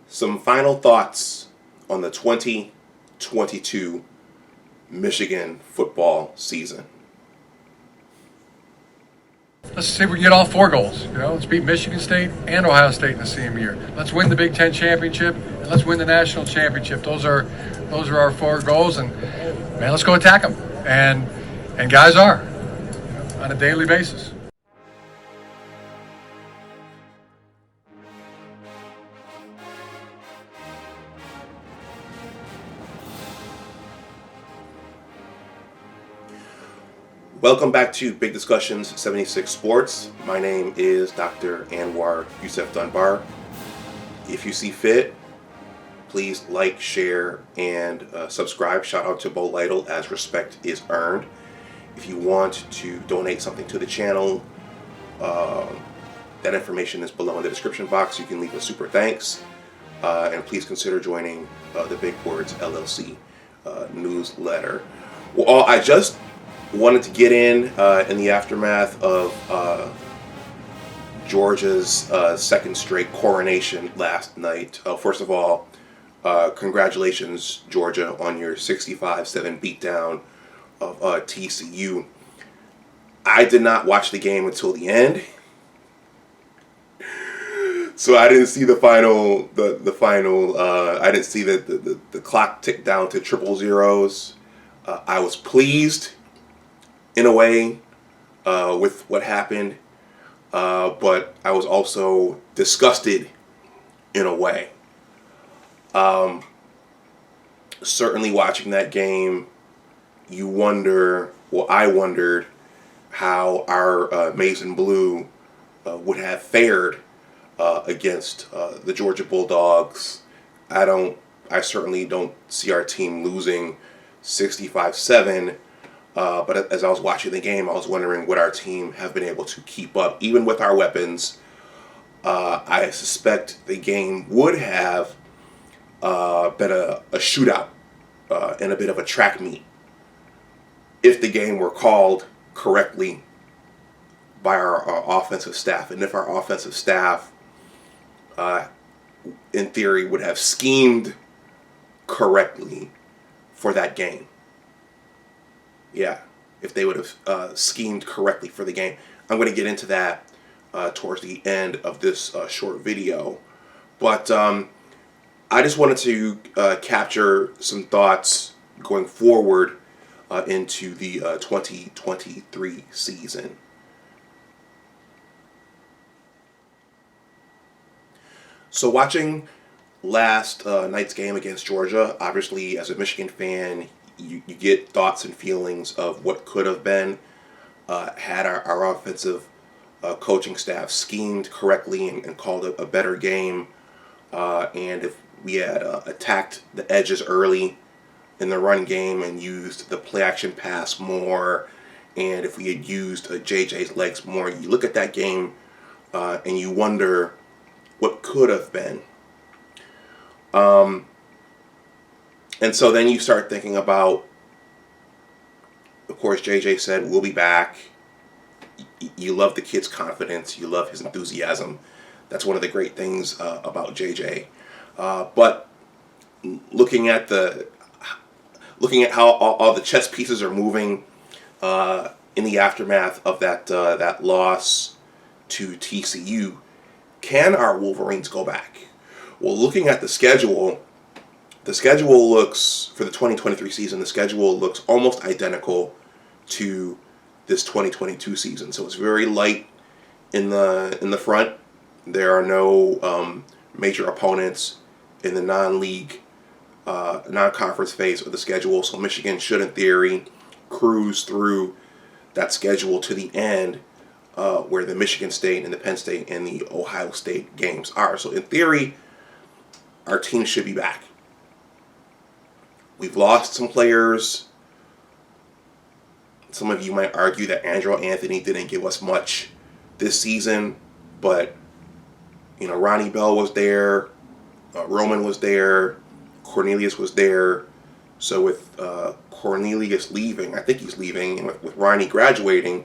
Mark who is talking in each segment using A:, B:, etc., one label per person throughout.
A: Some final thoughts on the 2022 Michigan football season.
B: Let's see if we can get all 4 goals. Let's beat Michigan State and Ohio State in the same year. Let's win the Big Ten championship and let's win the national championship. Those are our 4 goals, and man, let's go attack them. And guys are on a daily basis.
A: Welcome back to Big Discussions 76 Sports. My name is Dr. Anwar Youssef Dunbar. If you see fit, please like, share, and subscribe. Shout out to Bo Lytle, as respect is earned. If you want to donate something to the channel, that information is below in the description box. You can leave a super thanks. And please consider joining the Big Words LLC newsletter. Well, I just wanted to get in the aftermath of Georgia's second straight coronation last night. First of all, congratulations, Georgia, on your 65-7 beatdown of TCU. I did not watch the game until the end, so I didn't see the final. I didn't see the clock tick down to triple zeros. I was pleased in a way with what happened, but I was also disgusted in a way. Certainly watching that game, I wondered how our maize and blue would have fared against the Georgia Bulldogs. I certainly don't see our team losing 65-7. But as I was watching the game, I was wondering would our team have been able to keep up, even with our weapons. I suspect the game would have been a shootout and a bit of a track meet if the game were called correctly by our offensive staff, and if our offensive staff, in theory, would have schemed correctly for that game. Yeah, if they would have schemed correctly for the game. I'm going to get into that towards the end of this short video. But I just wanted to capture some thoughts going forward into the 2023 season. So watching last night's game against Georgia, obviously as a Michigan fan, you get thoughts and feelings of what could have been had our offensive coaching staff schemed correctly and called a better game, and if we had attacked the edges early in the run game and used the play action pass more, and if we had used JJ's legs more. You look at that game and you wonder what could have been. And so then you start thinking about, of course, JJ said, we'll be back. You love the kid's confidence. You love his enthusiasm. That's one of the great things about JJ. But looking at how all the chess pieces are moving in the aftermath of that loss to TCU, can our Wolverines go back? Well, looking at the schedule looks, for the 2023 season, the schedule looks almost identical to this 2022 season. So it's very light in the front. There are no major opponents in the non-league, non-conference phase of the schedule. So Michigan should, in theory, cruise through that schedule to the end, where the Michigan State and the Penn State and the Ohio State games are. So in theory, our team should be back. We've lost some players. Some of you might argue that Andrew Anthony didn't give us much this season, but Ronnie Bell was there, Roman was there, Cornelius was there. So with Cornelius leaving, I think he's leaving, and with Ronnie graduating,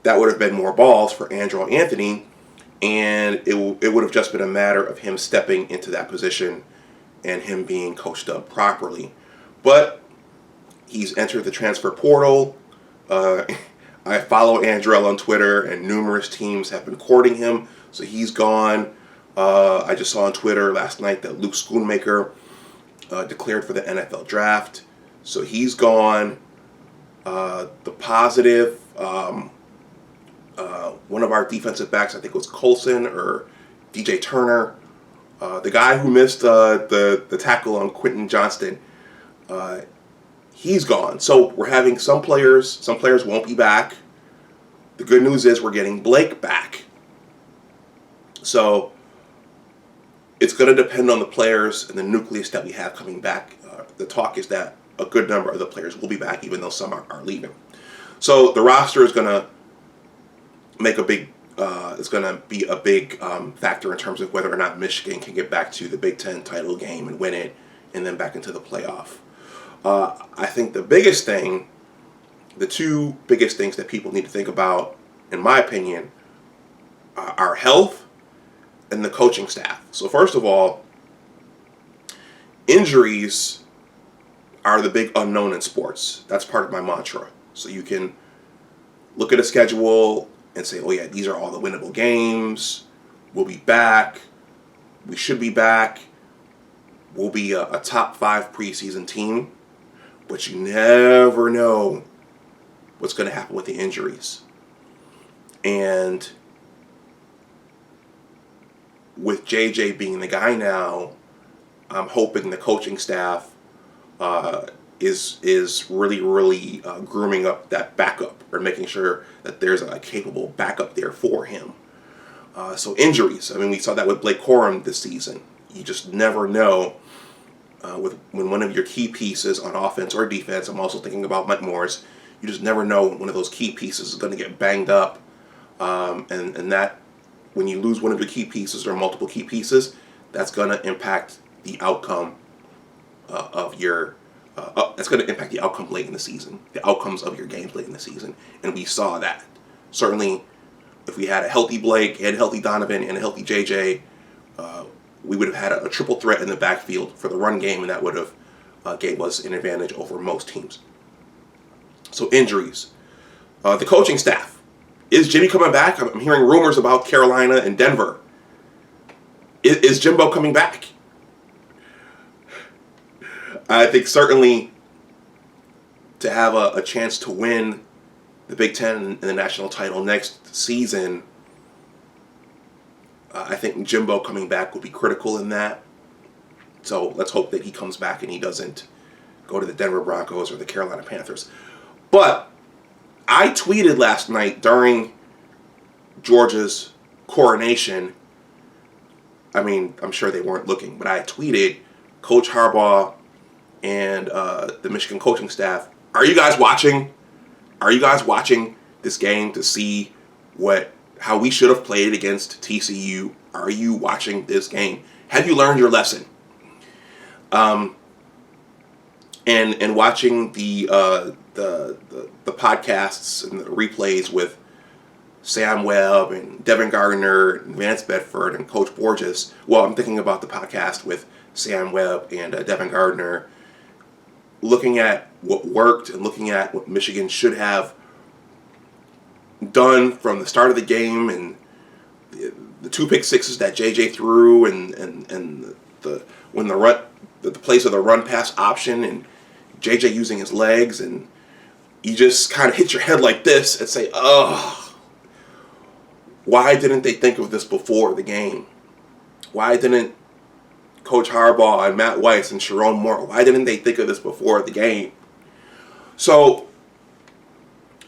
A: that would have been more balls for Andrew Anthony and it would have just been a matter of him stepping into that position and him being coached up properly. But he's entered the transfer portal. I follow Andrell on Twitter, and numerous teams have been courting him, so he's gone. I just saw on Twitter last night that Luke Schoonmaker declared for the NFL draft, so he's gone. The positive, one of our defensive backs, I think it was Colson or DJ Turner, the guy who missed the tackle on Quentin Johnston, he's gone. So we're having some players won't be back. The good news is we're getting Blake back. So it's going to depend on the players and the nucleus that we have coming back. The talk is that a good number of the players will be back, even though some are leaving. So the roster is going to make a big, it's going to be a big factor in terms of whether or not Michigan can get back to the Big Ten title game and win it, and then back into the playoff. I think the two biggest things that people need to think about, in my opinion, are health and the coaching staff. So first of all, injuries are the big unknown in sports. That's part of my mantra. So you can look at a schedule and say, oh yeah, these are all the winnable games. We'll be back. We should be back. We'll be a top 5 preseason team. But you never know what's going to happen with the injuries. And with JJ being the guy now, I'm hoping the coaching staff is really grooming up that backup, or making sure that there's a capable backup there for him. So injuries, I mean, we saw that with Blake Corum this season. You just never know when one of your key pieces on offense or defense, I'm also thinking about Mike Morris, you just never know when one of those key pieces is going to get banged up. And that, when you lose one of your key pieces or multiple key pieces, that's going to impact the outcome that's going to impact the outcome late in the season, the outcomes of your games late in the season. And we saw that. Certainly, if we had a healthy Blake and a healthy Donovan and a healthy JJ, we would have had a triple threat in the backfield for the run game, and that would have gave us an advantage over most teams. So injuries. The coaching staff. Is Jimmy coming back? I'm hearing rumors about Carolina and Denver. Is Jimbo coming back? I think certainly to have a chance to win the Big Ten and the national title next season, I think Jimbo coming back will be critical in that. So let's hope that he comes back and he doesn't go to the Denver Broncos or the Carolina Panthers. But I tweeted last night during Georgia's coronation. I mean, I'm sure they weren't looking, but I tweeted, Coach Harbaugh and the Michigan coaching staff, are you guys watching? Are you guys watching this game to see how we should have played against TCU? Are you watching this game? Have you learned your lesson? And watching the podcasts and the replays with Sam Webb and Devin Gardner and Vance Bedford and Coach Borges. Well, I'm thinking about the podcast with Sam Webb and Devin Gardner, looking at what worked and looking at what Michigan should have done from the start of the game, and the 2 pick sixes that JJ threw, and when the place of the run pass option, and JJ using his legs, and you just kind of hit your head like this and say, oh, why didn't they think of this before the game? Why didn't Coach Harbaugh and Matt Weiss and Sharon Moore, why didn't they think of this before the game? So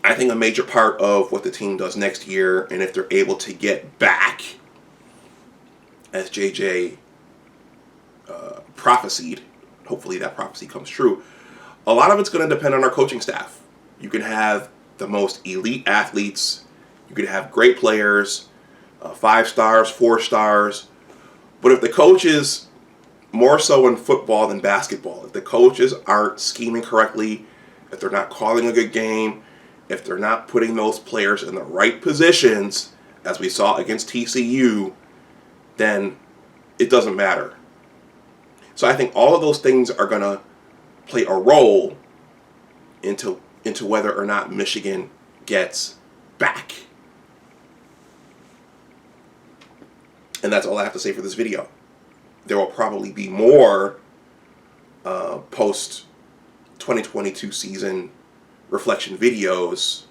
A: I think a major part of what the team does next year, and if they're able to get back, as JJ prophesied, hopefully that prophecy comes true, a lot of it's going to depend on our coaching staff. You can have the most elite athletes, you could have great players, 5 stars, 4 stars, but if the coaches, more so in football than basketball, if the coaches aren't scheming correctly, if they're not calling a good game, if they're not putting those players in the right positions, as we saw against TCU, then it doesn't matter. So I think all of those things are going to play a role into whether or not Michigan gets back. And that's all I have to say for this video. There will probably be more post 2022 season reflection videos,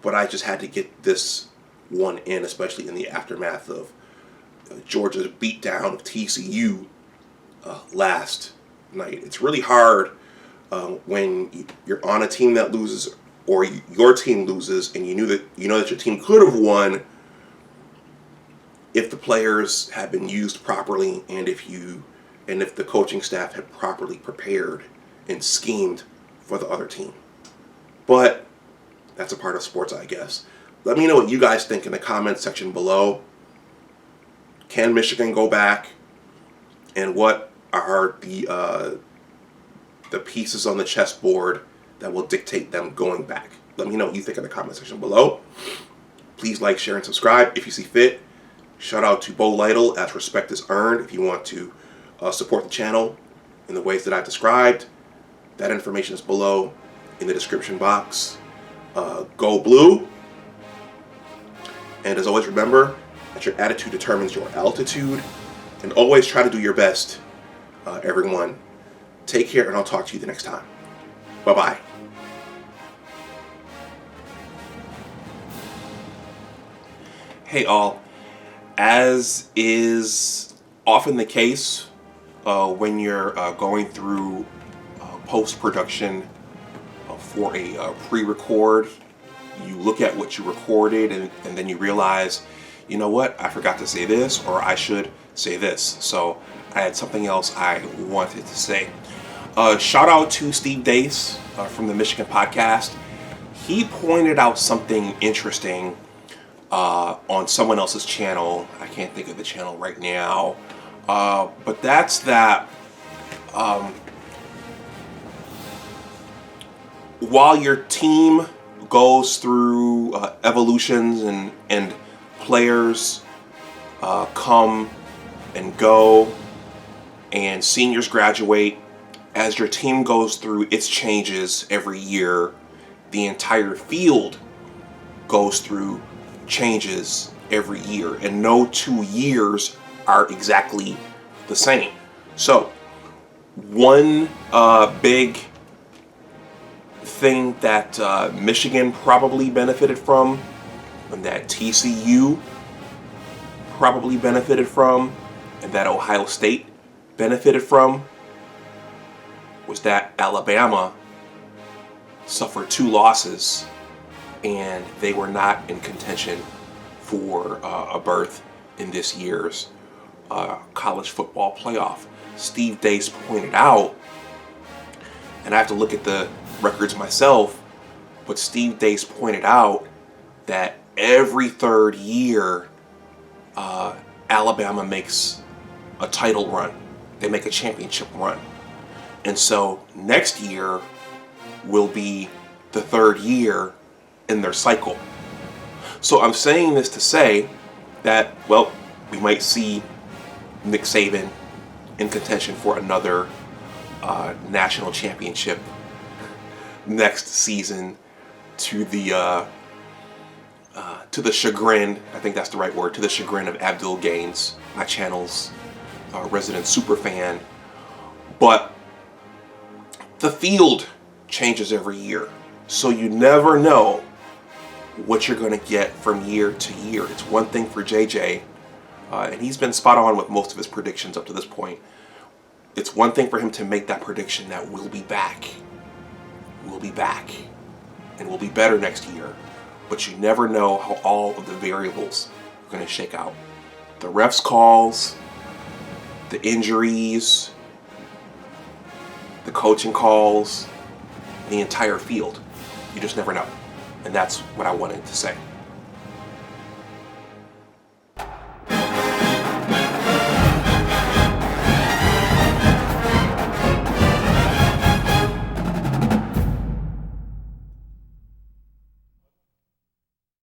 A: but I just had to get this one in, especially in the aftermath of Georgia's beatdown of TCU last night. It's really hard when you're on a team that loses, or your team loses, and you know that your team could have won if the players had been used properly, and if the coaching staff had properly prepared and schemed for the other team. But that's a part of sports, I guess. Let me know what you guys think in the comments section below. Can Michigan go back? And what are the pieces on the chessboard that will dictate them going back? Let me know what you think in the comment section below. Please like, share, and subscribe if you see fit. Shout out to Bo Lytle, as respect is earned, if you want to support the channel in the ways that I've described. That information is below in the description box. Go Blue. And as always, remember that your attitude determines your altitude. And always try to do your best, everyone. Take care, and I'll talk to you the next time. Bye-bye. Hey all. As is often the case when you're going through post-production for a pre-record, you look at what you recorded and then you realize, you know what, I forgot to say this, or I should say this. So I had something else I wanted to say. Shout out to Steve Dace from the Michigan podcast. He pointed out something interesting on someone else's channel. I can't think of the channel right now. But that's that while your team goes through evolutions and players come and go and seniors graduate, as your team goes through its changes every year, the entire field goes through changes every year, and no 2 years are exactly the same. So one big thing that Michigan probably benefited from, and that TCU probably benefited from, and that Ohio State benefited from, was that Alabama suffered 2 losses and they were not in contention for a berth in this year's college football playoff. Steve Dace pointed out, and I have to look at the records myself, but Steve Dace pointed out that every third year Alabama makes a title run. They make a championship run. And so next year will be the third year in their cycle. So I'm saying this to say that, well, we might see Nick Saban in contention for another national championship next season, to the chagrin, I think that's the right word, to the chagrin of Abdul Gaines, my channel's resident super fan. But the field changes every year, so you never know what you're going to get from year to year. It's one thing for JJ, and he's been spot on with most of his predictions up to this point. It's one thing for him to make that prediction that we'll be back. We'll be back, and we'll be better next year. But you never know how all of the variables are going to shake out. The refs' calls, the injuries, the coaching calls, the entire field. You just never know. And that's what I wanted to say.